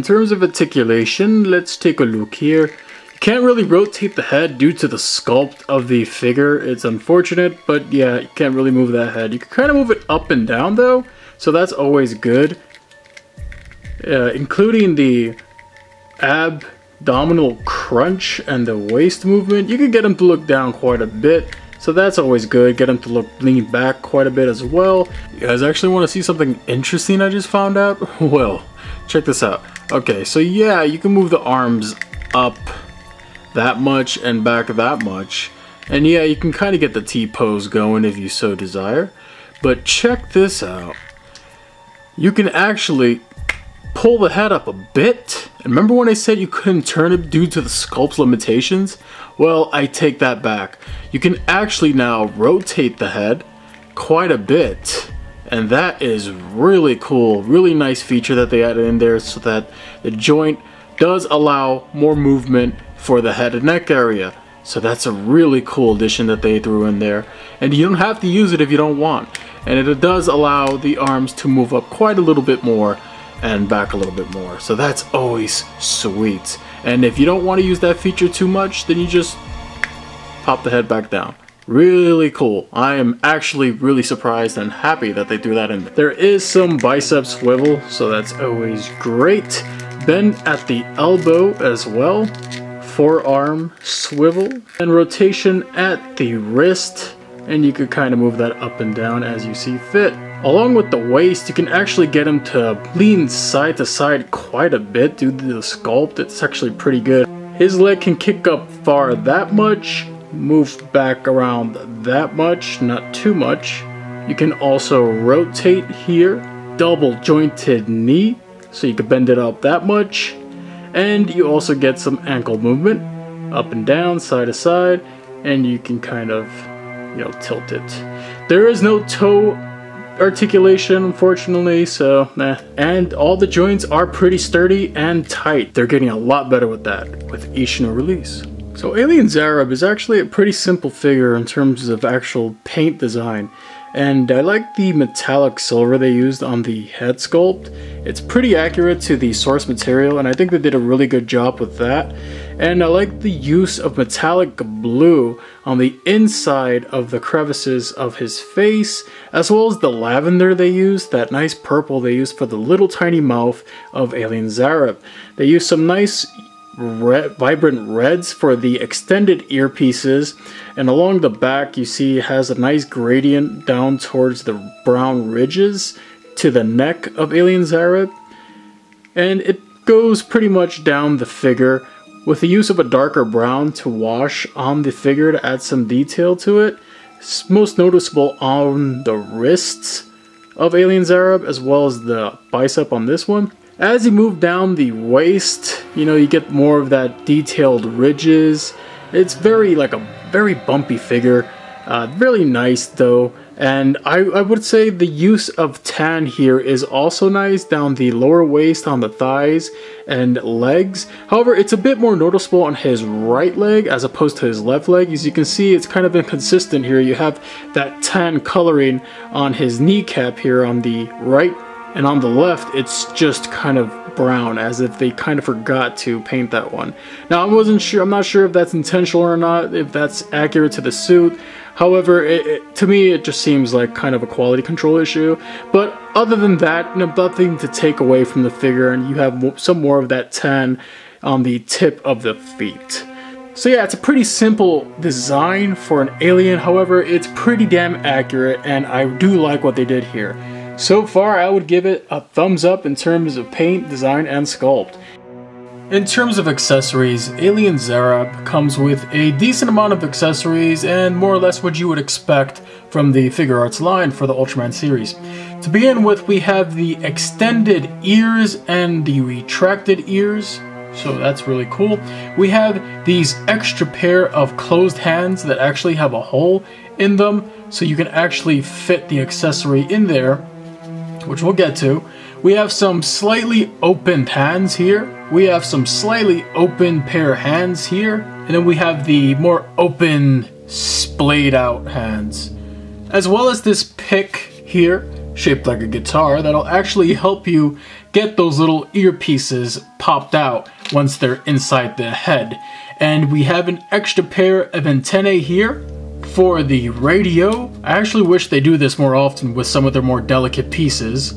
terms of articulation, let's take a look here. You can't really rotate the head due to the sculpt of the figure. It's unfortunate, but yeah, you can't really move that head. You can kind of move it up and down though, so that's always good. Including the abdominal crunch and the waist movement, you can get him to look down quite a bit. So that's always good. Get him to lean back quite a bit as well. You guys actually want to see something interesting I just found out? Well, check this out. Okay, so yeah, you can move the arms up that much and back that much. And yeah, you can kind of get the T-pose going if you so desire. But check this out. You can actually pull the head up a bit. And remember when I said you couldn't turn it due to the sculpt's limitations? Well, I take that back. You can actually now rotate the head quite a bit. And that is really cool. Really nice feature that they added in there so that the joint does allow more movement for the head and neck area. So that's a really cool addition that they threw in there. And you don't have to use it if you don't want. And it does allow the arms to move up quite a little bit more and back a little bit more. So that's always sweet. And if you don't want to use that feature too much, then you just pop the head back down. Really cool. I am actually really surprised and happy that they threw that in there. There is some bicep swivel, so that's always great. Bend at the elbow as well. Forearm swivel. And rotation at the wrist. And you could kind of move that up and down as you see fit. Along with the waist, you can actually get him to lean side to side quite a bit due to the sculpt. It's actually pretty good. His leg can kick up far that much, move back around that much, not too much. You can also rotate here, double jointed knee, so you can bend it up that much. And you also get some ankle movement, up and down, side to side, and you can kind of, you know, tilt it. There is no toe articulation, unfortunately, so nah. And all the joints are pretty sturdy and tight. They're getting a lot better with that with each new release. So Alien Zarab is actually a pretty simple figure in terms of actual paint design. And I like the metallic silver they used on the head sculpt. It's pretty accurate to the source material, and I think they did a really good job with that. And I like the use of metallic blue on the inside of the crevices of his face, as well as the lavender they used, that nice purple they used for the little tiny mouth of Alien Zarab. They used some nice vibrant reds for the extended earpieces, and along the back you see it has a nice gradient down towards the brown ridges to the neck of Alien Zarab, and it goes pretty much down the figure with the use of a darker brown to wash on the figure to add some detail to it. It's most noticeable on the wrists of Alien Zarab as well as the bicep on this one. As you move down the waist, you know, you get more of that detailed ridges. It's very bumpy figure. Really nice though. And I would say the use of tan here is also nice down the lower waist, on the thighs and legs. However, it's a bit more noticeable on his right leg as opposed to his left leg. As you can see, it's kind of inconsistent here. You have that tan coloring on his kneecap here on the right, and on the left it's just kind of brown, as if they kind of forgot to paint that one. Now I'm not sure if that's intentional or not, if that's accurate to the suit. However, to me it just seems like kind of a quality control issue. But other than that, nothing to take away from the figure, and you have some more of that tan on the tip of the feet. So yeah, it's a pretty simple design for an alien. However, it's pretty damn accurate, and I do like what they did here. So far, I would give it a thumbs up in terms of paint, design, and sculpt. In terms of accessories, Alien Zarab comes with a decent amount of accessories and more or less what you would expect from the Figuarts line for the Ultraman series. To begin with, we have the extended ears and the retracted ears, so that's really cool. We have these extra pair of closed hands that actually have a hole in them, so you can actually fit the accessory in there, which we'll get to. We have some slightly opened hands here. We have some slightly open pair hands here. And then we have the more open, splayed out hands. As well as this pick here, shaped like a guitar, that'll actually help you get those little earpieces popped out once they're inside the head. And we have an extra pair of antennae here for the radio. I actually wish they do this more often with some of their more delicate pieces.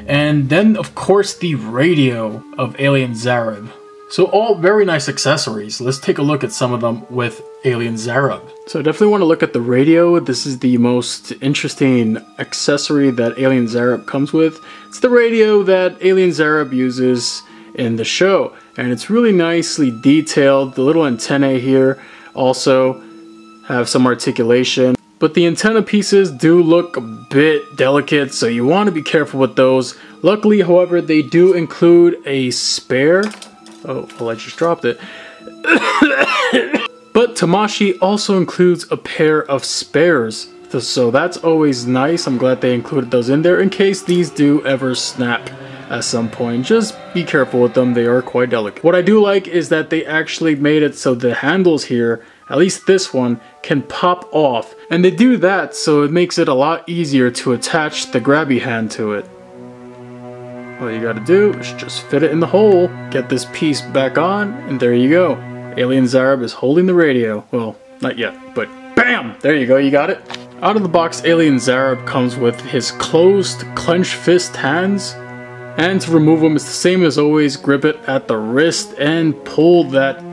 And then of course the radio of Alien Zarab. So all very nice accessories. Let's take a look at some of them with Alien Zarab. So I definitely want to look at the radio. This is the most interesting accessory that Alien Zarab comes with. It's the radio that Alien Zarab uses in the show. And it's really nicely detailed. The little antennae here also have some articulation. But the antenna pieces do look a bit delicate, so you want to be careful with those. Luckily, however, they do include a spare. Oh, well, I just dropped it. But Tamashii also includes a pair of spares. So that's always nice. I'm glad they included those in there in case these do ever snap at some point. Just be careful with them. They are quite delicate. What I do like is that they actually made it so the handles here, at least this one, can pop off. And they do that so it makes it a lot easier to attach the grabby hand to it. All you gotta do is just fit it in the hole, get this piece back on, and there you go. Alien Zarab is holding the radio. Well, not yet, but BAM! There you go, you got it. Out of the box, Alien Zarab comes with his closed, clenched fist hands. And to remove them, it's the same as always. Grip it at the wrist and pull that...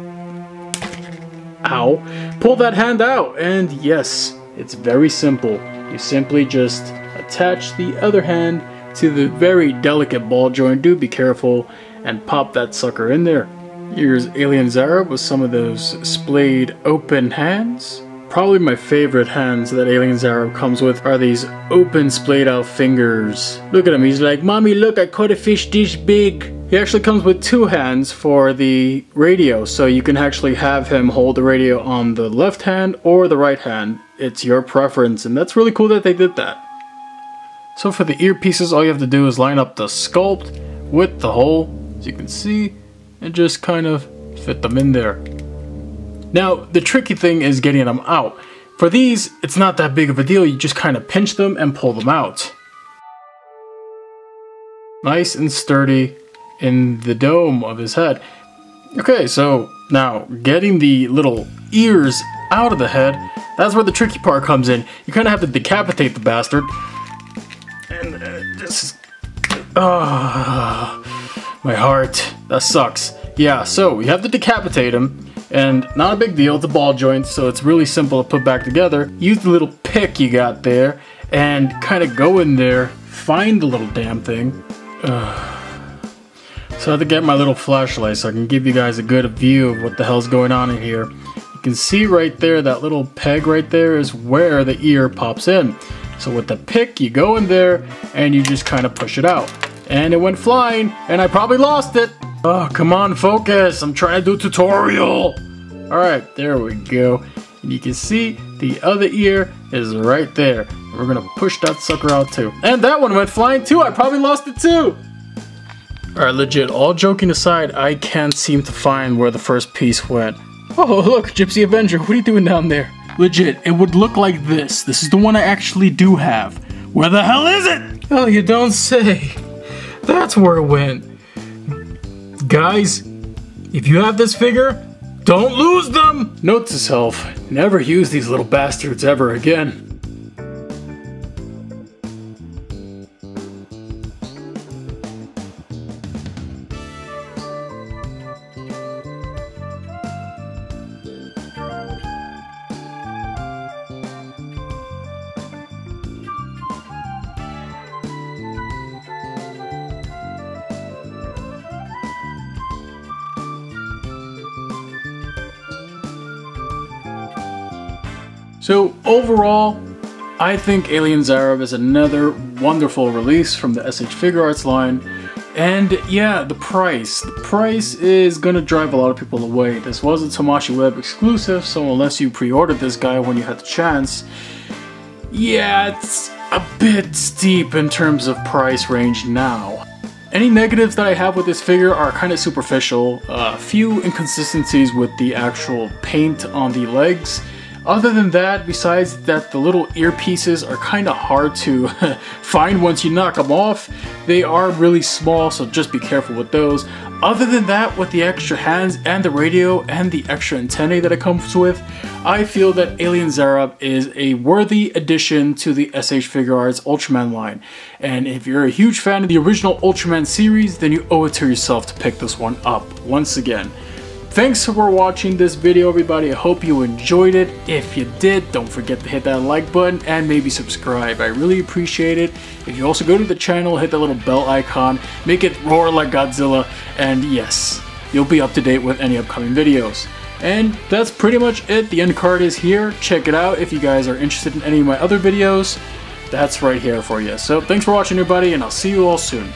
Ow. Pull that hand out. And yes, it's very simple. You simply just attach the other hand to the very delicate ball joint. Do be careful and pop that sucker in there. Here's Alien Zarab with some of those splayed open hands. Probably my favorite hands that Alien Zarab comes with are these open splayed out fingers. Look at him, he's like, "Mommy, look, I caught a fish this big." He actually comes with two hands for the radio, so you can actually have him hold the radio on the left hand or the right hand. It's your preference, and that's really cool that they did that. So for the earpieces, all you have to do is line up the sculpt with the hole, as you can see, and just kind of fit them in there. Now, the tricky thing is getting them out. For these, it's not that big of a deal. You just kind of pinch them and pull them out. Nice and sturdy in the dome of his head. Okay, so now getting the little ears out of the head, that's where the tricky part comes in. You kind of have to decapitate the bastard. And this is... my heart. That sucks. Yeah, so you have to decapitate him. And not a big deal, it's a ball joint, so it's really simple to put back together. Use the little pick you got there and kind of go in there, find the little damn thing. So I have to get my little flashlight so I can give you guys a good view of what the hell's going on in here. You can see right there, that little peg right there is where the ear pops in. So with the pick, you go in there and you just kind of push it out. And it went flying, and I probably lost it. Oh, come on, focus. I'm trying to do a tutorial. All right, there we go. And you can see the other ear is right there. We're gonna push that sucker out too. And that one went flying too. I probably lost it too. All right, legit, all joking aside, I can't seem to find where the first piece went. Oh, look, Gypsy Avenger, what are you doing down there? Legit, it would look like this. This is the one I actually do have. Where the hell is it? Oh, you don't say. That's where it went. Guys, if you have this figure, don't lose them! Note to self, never use these little bastards ever again. So overall, I think Alien Zarab is another wonderful release from the SH Figuarts line. And yeah, the price is gonna drive a lot of people away. This was a Tamashii Web exclusive, so unless you pre-ordered this guy when you had the chance, yeah, it's a bit steep in terms of price range now. Any negatives that I have with this figure are kind of superficial. A few inconsistencies with the actual paint on the legs. Other than that, besides that the little earpieces are kind of hard to find once you knock them off, they are really small, so just be careful with those. Other than that, with the extra hands and the radio and the extra antennae that it comes with, I feel that Alien Zarab is a worthy addition to the SH Figuarts Ultraman line. And if you're a huge fan of the original Ultraman series, then you owe it to yourself to pick this one up once again. Thanks for watching this video, everybody. I hope you enjoyed it. If you did, don't forget to hit that like button and maybe subscribe. I really appreciate it. If you also go to the channel, hit that little bell icon, make it roar like Godzilla, and yes, you'll be up to date with any upcoming videos. And that's pretty much it. The end card is here. Check it out if you guys are interested in any of my other videos. That's right here for you. So thanks for watching, everybody, and I'll see you all soon.